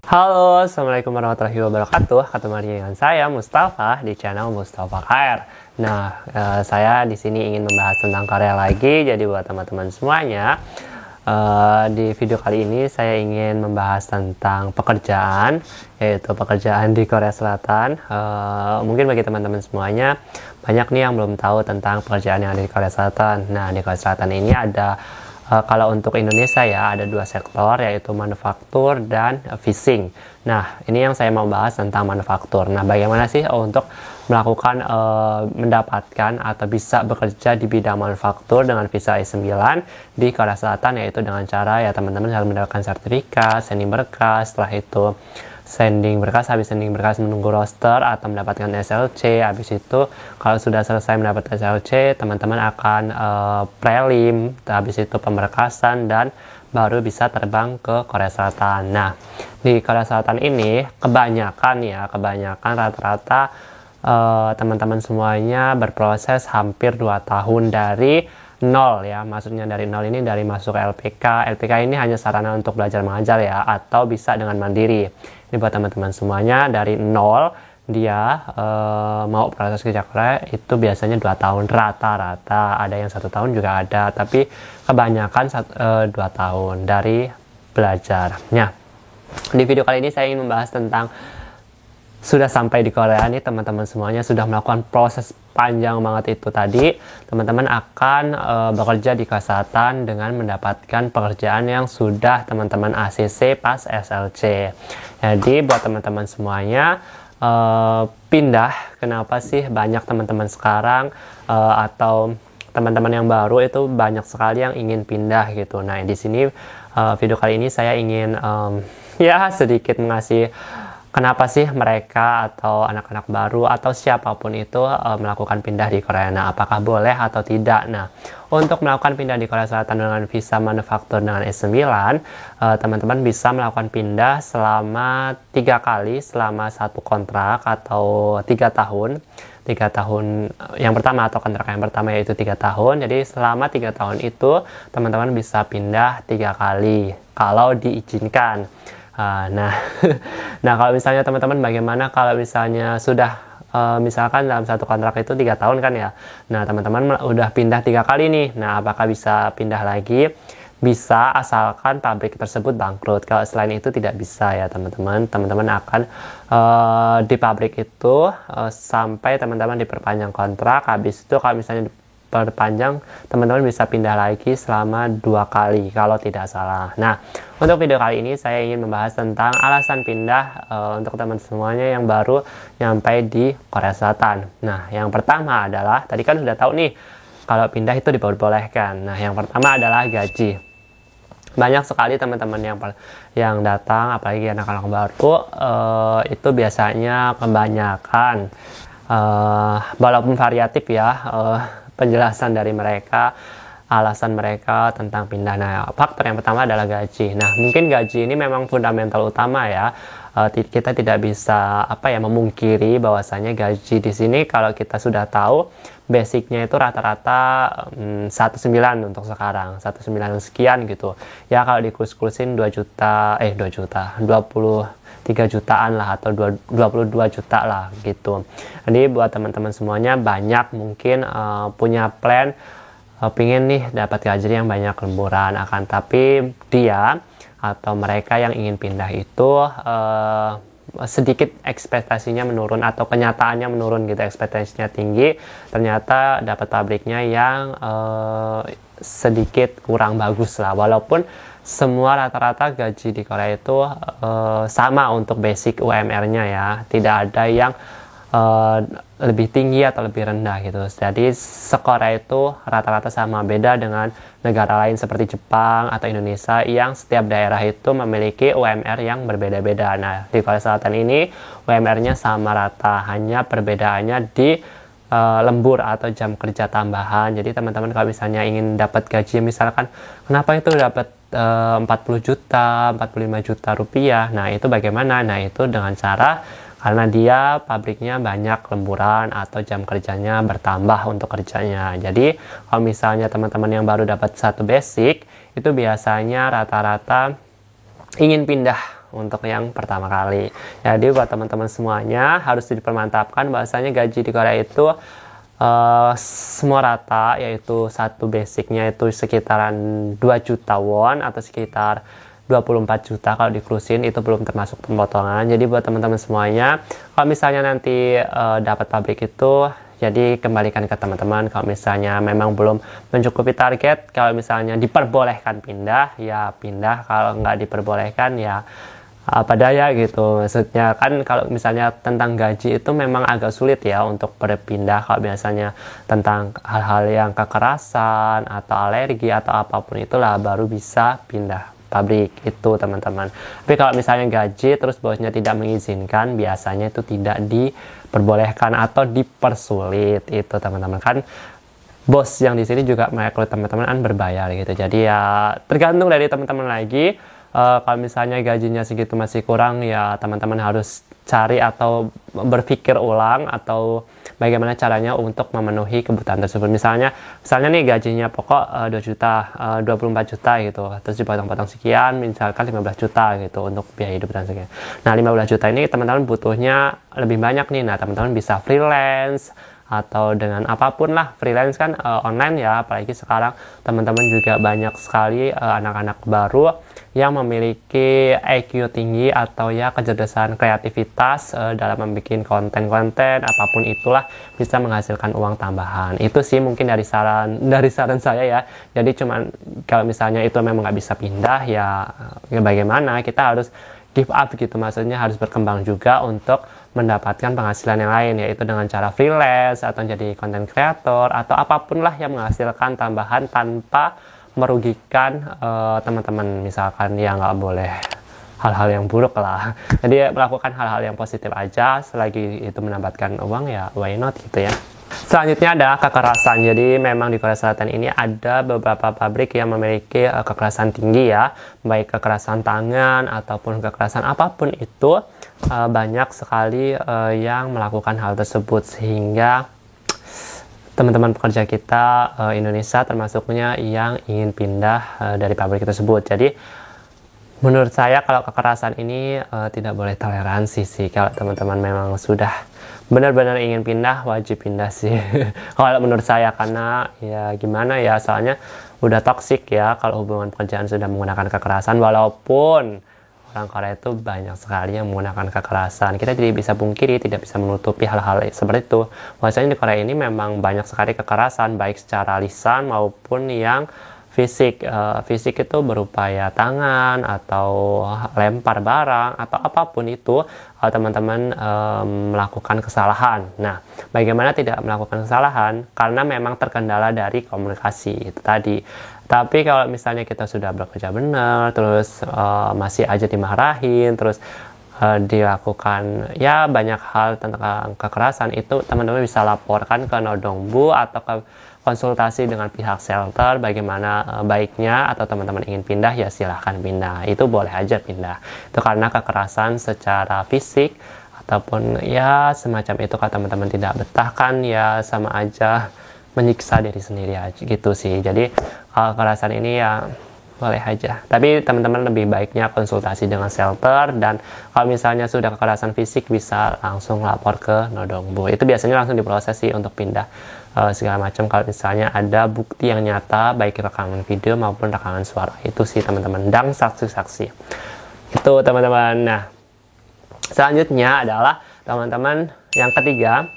Halo, Assalamualaikum warahmatullahi wabarakatuh. Ketemu lagi dengan saya Mustafa di channel Mustafa KR. Nah, saya di sini ingin membahas tentang Korea lagi. Jadi buat teman-teman semuanya, di video kali ini saya ingin membahas tentang pekerjaan, yaitu pekerjaan di Korea Selatan. Mungkin bagi teman-teman semuanya banyak nih yang belum tahu tentang pekerjaan yang ada di Korea Selatan. Nah, di Korea Selatan ini ada kalau untuk Indonesia ya ada dua sektor, yaitu manufaktur dan fishing. Nah, ini yang saya mau bahas tentang manufaktur. Nah, bagaimana sih untuk melakukan mendapatkan atau bisa bekerja di bidang manufaktur dengan visa I9 di Korea Selatan, yaitu dengan cara ya teman-teman harus mendapatkan sertifikat, sending berkas, setelah itu sending berkas, habis sending berkas menunggu roster atau mendapatkan SLC. Habis itu kalau sudah selesai mendapatkan SLC, teman-teman akan prelim, habis itu pemberkasan, dan baru bisa terbang ke Korea Selatan. Nah, di Korea Selatan ini kebanyakan rata-rata teman-teman semuanya berproses hampir 2 tahun dari nol ya. Maksudnya dari nol ini dari masuk LPK. LPK ini hanya sarana untuk belajar mengajar ya, atau bisa dengan mandiri. Ini buat teman-teman semuanya, dari nol dia mau proses kerja Korea itu biasanya 2 tahun rata-rata. Ada yang 1 tahun juga ada, tapi kebanyakan 2 tahun dari belajar. Nah, di video kali ini saya ingin membahas tentang sudah sampai di Korea nih teman-teman semuanya, sudah melakukan proses panjang banget itu tadi. Teman-teman akan bekerja di Korea Selatan dengan mendapatkan pekerjaan yang sudah teman-teman ACC pas SLC. Jadi buat teman-teman semuanya, pindah, kenapa sih banyak teman-teman sekarang atau teman-teman yang baru itu banyak sekali yang ingin pindah gitu. Nah, di sini video kali ini saya ingin ya sedikit mengasih kenapa sih mereka atau anak-anak baru atau siapapun itu melakukan pindah di Korea. Nah, apakah boleh atau tidak? Nah, untuk melakukan pindah di Korea Selatan dengan visa manufaktur dengan S9, teman-teman bisa melakukan pindah selama 3 kali selama 1 kontrak atau 3 tahun. 3 tahun yang pertama atau kontrak yang pertama yaitu 3 tahun. Jadi selama 3 tahun itu teman-teman bisa pindah 3 kali kalau diizinkan. Nah, kalau misalnya teman-teman bagaimana kalau misalnya sudah misalkan dalam 1 kontrak itu 3 tahun kan ya. Nah, teman-teman udah pindah 3 kali nih. Nah, apakah bisa pindah lagi? Bisa, asalkan pabrik tersebut bangkrut. Kalau selain itu tidak bisa ya teman-teman. Teman-teman akan di pabrik itu sampai teman-teman diperpanjang kontrak. Habis itu kalau misalnya perpanjang, teman-teman bisa pindah lagi selama 2 kali kalau tidak salah. Nah, untuk video kali ini saya ingin membahas tentang alasan pindah untuk teman semuanya yang baru nyampe di Korea Selatan. Nah, yang pertama adalah tadi kan sudah tahu nih kalau pindah itu diperbolehkan. Nah, yang pertama adalah gaji. Banyak sekali teman-teman yang datang, apalagi anak-anak baru, itu biasanya kebanyakan walaupun variatif ya penjelasan dari mereka, alasan mereka tentang pindah. Nah, faktor yang pertama adalah gaji. Nah, mungkin gaji ini memang fundamental utama ya. Kita tidak bisa memungkiri bahwasanya gaji di sini kalau kita sudah tahu basicnya itu rata-rata 19 untuk sekarang, 19 sekian gitu. Ya kalau dikurus-kurusin 23 jutaan lah atau 22 juta lah gitu. Jadi buat teman-teman semuanya banyak mungkin punya plan pingin nih dapat gaji yang banyak lemburan, akan tapi dia atau mereka yang ingin pindah itu sedikit ekspektasinya menurun atau kenyataannya menurun gitu. Ekspektasinya tinggi, ternyata dapat pabriknya yang sedikit kurang bagus lah. Walaupun semua rata-rata gaji di Korea itu sama untuk basic UMR-nya ya, tidak ada yang lebih tinggi atau lebih rendah gitu. Jadi se-Korea itu rata-rata sama, beda dengan negara lain seperti Jepang atau Indonesia yang setiap daerah itu memiliki UMR yang berbeda-beda. Nah, di Korea Selatan ini UMR-nya sama rata, hanya perbedaannya di lembur atau jam kerja tambahan. Jadi teman-teman kalau misalnya ingin dapat gaji misalkan kenapa itu dapat 40 juta, 45 juta rupiah. Nah, itu bagaimana? Nah, itu dengan cara karena dia pabriknya banyak lemburan atau jam kerjanya bertambah untuk kerjanya. Jadi kalau misalnya teman-teman yang baru dapat 1 basic itu biasanya rata-rata ingin pindah untuk yang pertama kali. Jadi buat teman-teman semuanya harus dipermantapkan bahwasanya gaji di Korea itu semua rata, yaitu satu basicnya itu sekitaran 2 juta won atau sekitar 24 juta kalau dikrusin, itu belum termasuk pemotongan. Jadi buat teman-teman semuanya, kalau misalnya nanti dapat pabrik itu, jadi kembalikan ke teman-teman. Kalau misalnya memang belum mencukupi target, kalau misalnya diperbolehkan pindah, ya pindah. Kalau nggak diperbolehkan, ya apa daya gitu. Maksudnya kan kalau misalnya tentang gaji itu memang agak sulit ya untuk berpindah. Kalau biasanya tentang hal-hal yang kekerasan atau alergi atau apapun itulah baru bisa pindah pabrik itu teman-teman. Tapi kalau misalnya gaji terus bosnya tidak mengizinkan, biasanya itu tidak diperbolehkan atau dipersulit itu teman-teman. Kan bos yang di sini juga merekrut teman-teman kan berbayar gitu. Jadi ya tergantung dari teman-teman lagi. Kalau misalnya gajinya segitu masih kurang, ya teman-teman harus cari atau berpikir ulang atau bagaimana caranya untuk memenuhi kebutuhan tersebut. Misalnya nih gajinya pokok 2 juta, 24 juta gitu, terus dipotong-potong sekian, misalkan 15 juta gitu untuk biaya hidup dan sekian. Nah 15 juta ini teman-teman butuhnya lebih banyak nih. Nah teman-teman bisa freelance atau dengan apapun lah. Freelance kan online ya, apalagi sekarang teman-teman juga banyak sekali anak-anak baru yang memiliki IQ tinggi atau ya kecerdasan kreativitas dalam membuat konten-konten apapun itulah, bisa menghasilkan uang tambahan. Itu sih mungkin dari saran saya ya. Jadi cuman kalau misalnya itu memang nggak bisa pindah, ya bagaimana, kita harus give up gitu, maksudnya harus berkembang juga untuk mendapatkan penghasilan yang lain, yaitu dengan cara freelance atau jadi content creator atau apapun lah yang menghasilkan tambahan tanpa merugikan teman-teman. Misalkan ya nggak boleh hal-hal yang buruk lah, jadi melakukan hal-hal yang positif aja, selagi itu mendapatkan uang ya why not gitu ya. Selanjutnya ada kekerasan. Jadi memang di Korea Selatan ini ada beberapa pabrik yang memiliki kekerasan tinggi ya, baik kekerasan tangan ataupun kekerasan apapun itu, banyak sekali yang melakukan hal tersebut, sehingga teman-teman pekerja kita Indonesia termasuknya yang ingin pindah dari pabrik tersebut. Jadi menurut saya kalau kekerasan ini tidak boleh toleransi sih. Kalau teman-teman memang sudah benar-benar ingin pindah, wajib pindah sih. Kalau menurut saya, karena ya gimana ya, soalnya udah toksik ya kalau hubungan pekerjaan sudah menggunakan kekerasan. Walaupun orang Korea itu banyak sekali yang menggunakan kekerasan, kita tidak bisa pungkiri, tidak bisa menutupi hal-hal seperti itu. Bahwasanya di Korea ini memang banyak sekali kekerasan, baik secara lisan maupun yang fisik. Fisik itu berupa ya tangan atau lempar barang atau apapun itu, teman-teman melakukan kesalahan. Nah, bagaimana tidak melakukan kesalahan? Karena memang terkendala dari komunikasi itu tadi. Tapi kalau misalnya kita sudah bekerja benar, terus masih aja dimarahin, terus dilakukan ya banyak hal tentang kekerasan, itu teman-teman bisa laporkan ke Nodongbu atau ke konsultasi dengan pihak shelter bagaimana baiknya, atau teman-teman ingin pindah ya silahkan pindah, itu boleh aja pindah. Itu karena kekerasan secara fisik ataupun ya semacam itu, kalau teman-teman tidak betah kan ya sama aja menyiksa diri sendiri aja gitu sih. Jadi kekerasan ini ya boleh aja, tapi teman-teman lebih baiknya konsultasi dengan shelter, dan kalau misalnya sudah kekerasan fisik bisa langsung lapor ke Nodongbu. Itu biasanya langsung diproses sih untuk pindah segala macam kalau misalnya ada bukti yang nyata, baik rekaman video maupun rekaman suara. Itu sih teman-teman, dan saksi-saksi itu teman-teman. Nah, selanjutnya adalah teman-teman yang ketiga,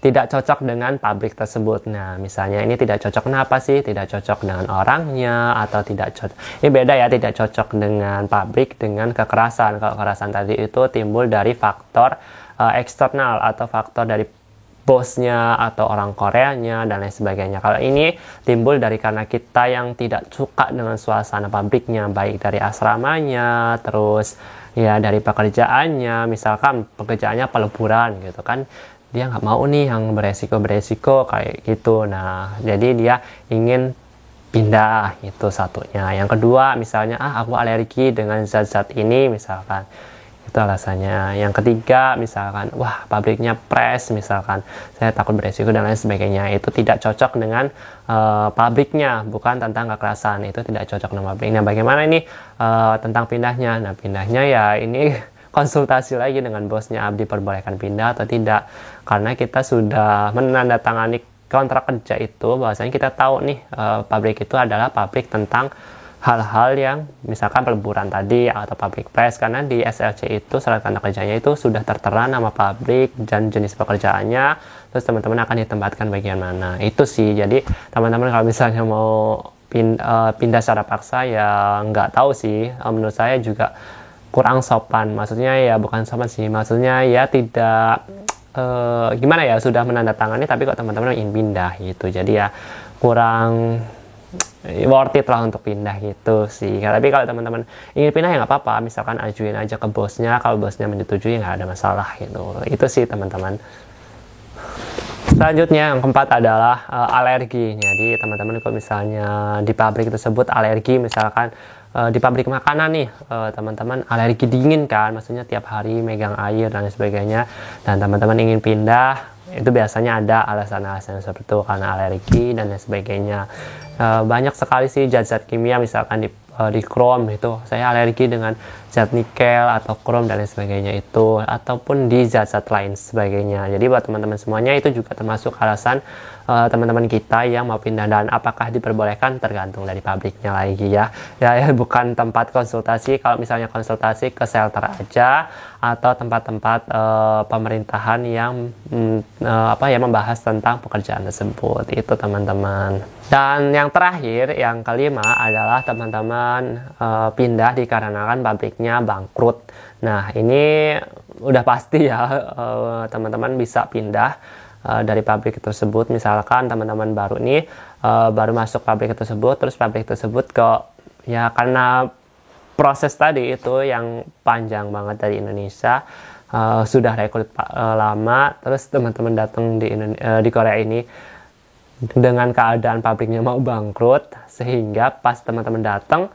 tidak cocok dengan pabrik tersebut. Nah, misalnya ini tidak cocok, kenapa sih? Tidak cocok dengan orangnya atau tidak cocok. Ini beda ya, tidak cocok dengan pabrik dengan kekerasan. Kalau kekerasan tadi itu timbul dari faktor eksternal atau faktor dari bosnya atau orang Koreanya dan lain sebagainya. Kalau ini timbul dari karena kita yang tidak suka dengan suasana pabriknya, baik dari asramanya, terus ya dari pekerjaannya. Misalkan pekerjaannya peleburan gitu kan, dia nggak mau nih yang beresiko kayak gitu. Nah, jadi dia ingin pindah, itu satunya. Yang kedua, misalnya aku alergi dengan zat-zat ini misalkan. Itu alasannya. Yang ketiga, misalkan, wah pabriknya press, misalkan, saya takut beresiko dan lain sebagainya. Itu tidak cocok dengan pabriknya, bukan tentang kekerasan. Itu tidak cocok dengan pabriknya. Bagaimana ini tentang pindahnya? Nah, pindahnya ya ini konsultasi lagi dengan bosnya, diperbolehkan pindah atau tidak. Karena kita sudah menandatangani kontrak kerja itu, bahwasanya kita tahu nih pabrik itu adalah pabrik tentang hal-hal yang misalkan peleburan tadi atau pabrik press, karena di SLC itu surat tanda kerjanya itu sudah tertera nama pabrik dan jenis pekerjaannya, terus teman-teman akan ditempatkan bagian mana. Itu sih, jadi teman-teman kalau misalnya mau pindah secara paksa ya nggak tahu sih, menurut saya juga kurang sopan. Maksudnya ya bukan sopan sih, maksudnya ya tidak gimana ya, sudah menandatangani tapi kok teman-teman ingin pindah gitu, jadi ya kurang worth it lah untuk pindah gitu sih. Tapi kalau teman-teman ingin pindah ya nggak apa-apa, misalkan ajuin aja ke bosnya, kalau bosnya menyetujui nggak ada masalah gitu. Itu sih teman-teman. Selanjutnya yang keempat adalah alergi. Jadi teman-teman kalau misalnya di pabrik tersebut alergi, misalkan di pabrik makanan nih, teman-teman alergi dingin kan, maksudnya tiap hari megang air dan sebagainya, dan teman-teman ingin pindah, itu biasanya ada alasan-alasan seperti itu karena alergi dan lain sebagainya. Banyak sekali sih zat-zat kimia, misalkan di krom itu saya alergi dengan zat nikel atau krom dan lain sebagainya itu, ataupun di zat-zat lain sebagainya. Jadi buat teman-teman semuanya itu juga termasuk alasan teman-teman kita yang mau pindah, dan apakah diperbolehkan tergantung dari pabriknya lagi ya. Ya bukan tempat konsultasi. Kalau misalnya konsultasi ke shelter aja atau tempat-tempat pemerintahan yang membahas tentang pekerjaan tersebut, itu teman-teman. Dan yang terakhir, yang kelima adalah teman-teman pindah dikarenakan pabriknya bangkrut. Nah, ini udah pasti ya, teman-teman bisa pindah dari pabrik tersebut. Misalkan teman-teman baru nih baru masuk pabrik tersebut, terus pabrik tersebut ya karena proses tadi itu yang panjang banget dari Indonesia, sudah rekrut lama, terus teman-teman datang di Korea ini dengan keadaan pabriknya mau bangkrut, sehingga pas teman-teman datang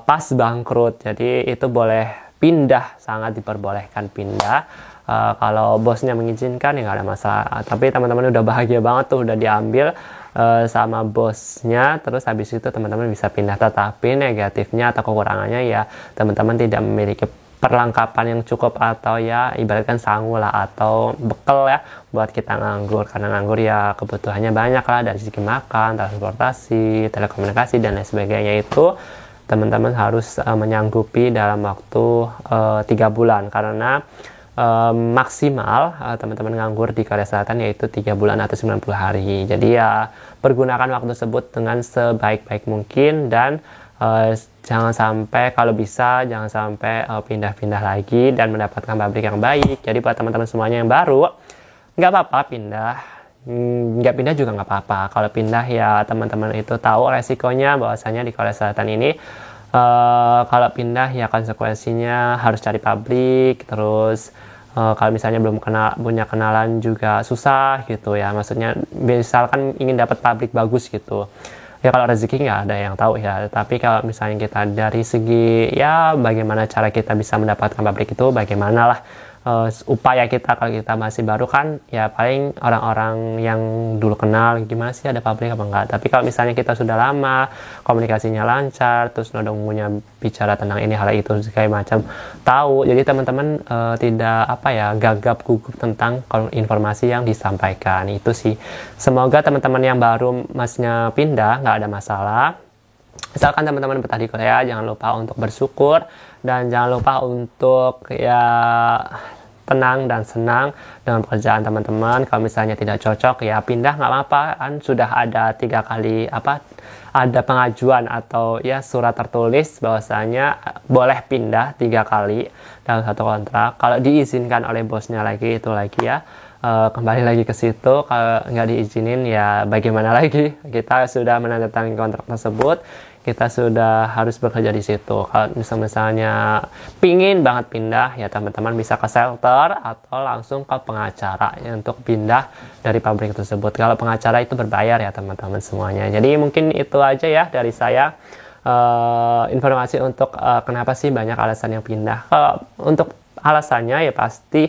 pas bangkrut. Jadi itu boleh pindah, sangat diperbolehkan pindah. Kalau bosnya mengizinkan ya nggak ada masalah. Tapi teman-teman udah bahagia banget tuh, udah diambil sama bosnya, terus habis itu teman-teman bisa pindah. Tetapi negatifnya atau kekurangannya ya teman-teman tidak memiliki perlengkapan yang cukup, atau ya ibaratkan sangu lah atau bekal ya buat kita nganggur. Karena nganggur ya kebutuhannya banyak lah, dari segi makan, transportasi, telekomunikasi dan lain sebagainya. Itu teman-teman harus menyanggupi dalam waktu 3 bulan, karena maksimal teman-teman nganggur di Korea Selatan yaitu 3 bulan atau 90 hari. Jadi ya pergunakan waktu tersebut dengan sebaik-baik mungkin, dan jangan sampai, kalau bisa jangan sampai pindah-pindah lagi dan mendapatkan pabrik yang baik. Jadi buat teman-teman semuanya yang baru, nggak apa-apa pindah, nggak pindah juga nggak apa-apa. Kalau pindah ya teman-teman itu tahu resikonya, bahwasanya di Korea Selatan ini kalau pindah ya konsekuensinya harus cari pabrik, terus kalau misalnya belum punya kenalan juga susah gitu ya. Maksudnya misalkan ingin dapat pabrik bagus gitu ya, kalau rezeki nggak ada yang tahu ya. Tapi kalau misalnya kita dari segi ya bagaimana cara kita bisa mendapatkan pabrik itu, bagaimana lah upaya kita. Kalau kita masih baru kan ya paling orang-orang yang dulu kenal gimana sih ada pabrik apa enggak. Tapi kalau misalnya kita sudah lama, komunikasinya lancar, terus nodongnya bicara tentang ini hal itu kayak macam tahu, jadi teman-teman tidak gagap gugup tentang informasi yang disampaikan. Itu sih, semoga teman-teman yang baru masnya pindah nggak ada masalah. Misalkan teman-teman betah di Korea, jangan lupa untuk bersyukur, dan jangan lupa untuk ya tenang dan senang dengan pekerjaan teman-teman. Kalau misalnya tidak cocok ya pindah, nggak apa-apa, kan sudah ada 3 kali ada pengajuan atau ya surat tertulis bahwasanya boleh pindah 3 kali dalam satu kontrak. Kalau diizinkan oleh bosnya lagi, itu lagi ya kembali lagi ke situ. Kalau nggak diizinin ya bagaimana lagi, kita sudah menandatangani kontrak tersebut, kita sudah harus bekerja di situ. Kalau misalnya pingin banget pindah ya teman-teman bisa ke shelter atau langsung ke pengacara ya, untuk pindah dari pabrik tersebut. Kalau pengacara itu berbayar ya teman-teman semuanya. Jadi mungkin itu aja ya dari saya. informasi untuk kenapa sih banyak alasan yang pindah. Untuk alasannya ya pasti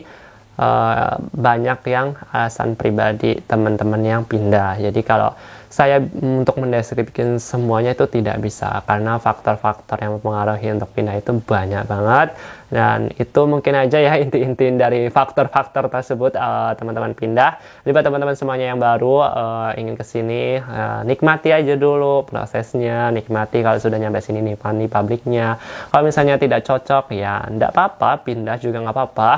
banyak yang alasan pribadi teman-teman yang pindah. Jadi kalau saya untuk mendeskripsikan semuanya itu tidak bisa, karena faktor-faktor yang mempengaruhi untuk pindah itu banyak banget, dan itu mungkin aja ya inti-inti dari faktor-faktor tersebut teman-teman pindah. Jadi buat teman-teman semuanya yang baru ingin kesini, nikmati aja dulu prosesnya, nikmati kalau sudah nyampe sini, nikmati publiknya. Kalau misalnya tidak cocok ya enggak apa-apa, pindah juga nggak apa-apa.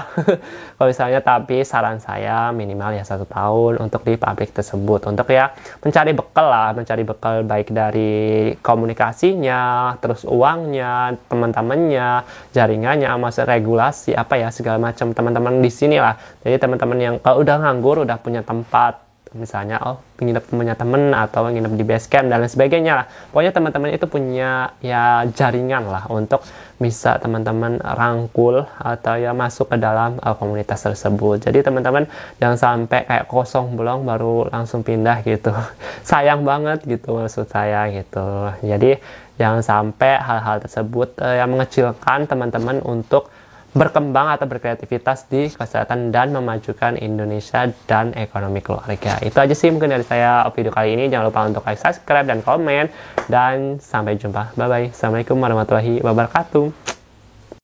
Kalau misalnya, tapi saran saya minimal ya 1 tahun untuk di publik tersebut, untuk ya mencari bekal baik dari komunikasinya, terus uangnya, teman-temannya, jaringannya, masuk regulasi apa ya segala macam teman-teman di sini lah. Jadi teman-teman yang kalau udah nganggur, udah punya tempat, misalnya nginep punya temen atau nginep di base camp dan lain sebagainya lah. Pokoknya teman-teman itu punya ya jaringan lah untuk bisa teman-teman rangkul atau ya masuk ke dalam komunitas tersebut. Jadi teman-teman jangan sampai kayak kosong belum baru langsung pindah gitu. Sayang banget gitu maksud saya gitu. Jadi jangan sampai hal-hal tersebut yang mengecilkan teman-teman untuk berkembang atau berkreativitas di kesehatan dan memajukan Indonesia dan ekonomi keluarga. Itu aja sih mungkin dari saya video kali ini. Jangan lupa untuk like, subscribe, dan komen. Dan sampai jumpa. Bye-bye. Assalamualaikum warahmatullahi wabarakatuh.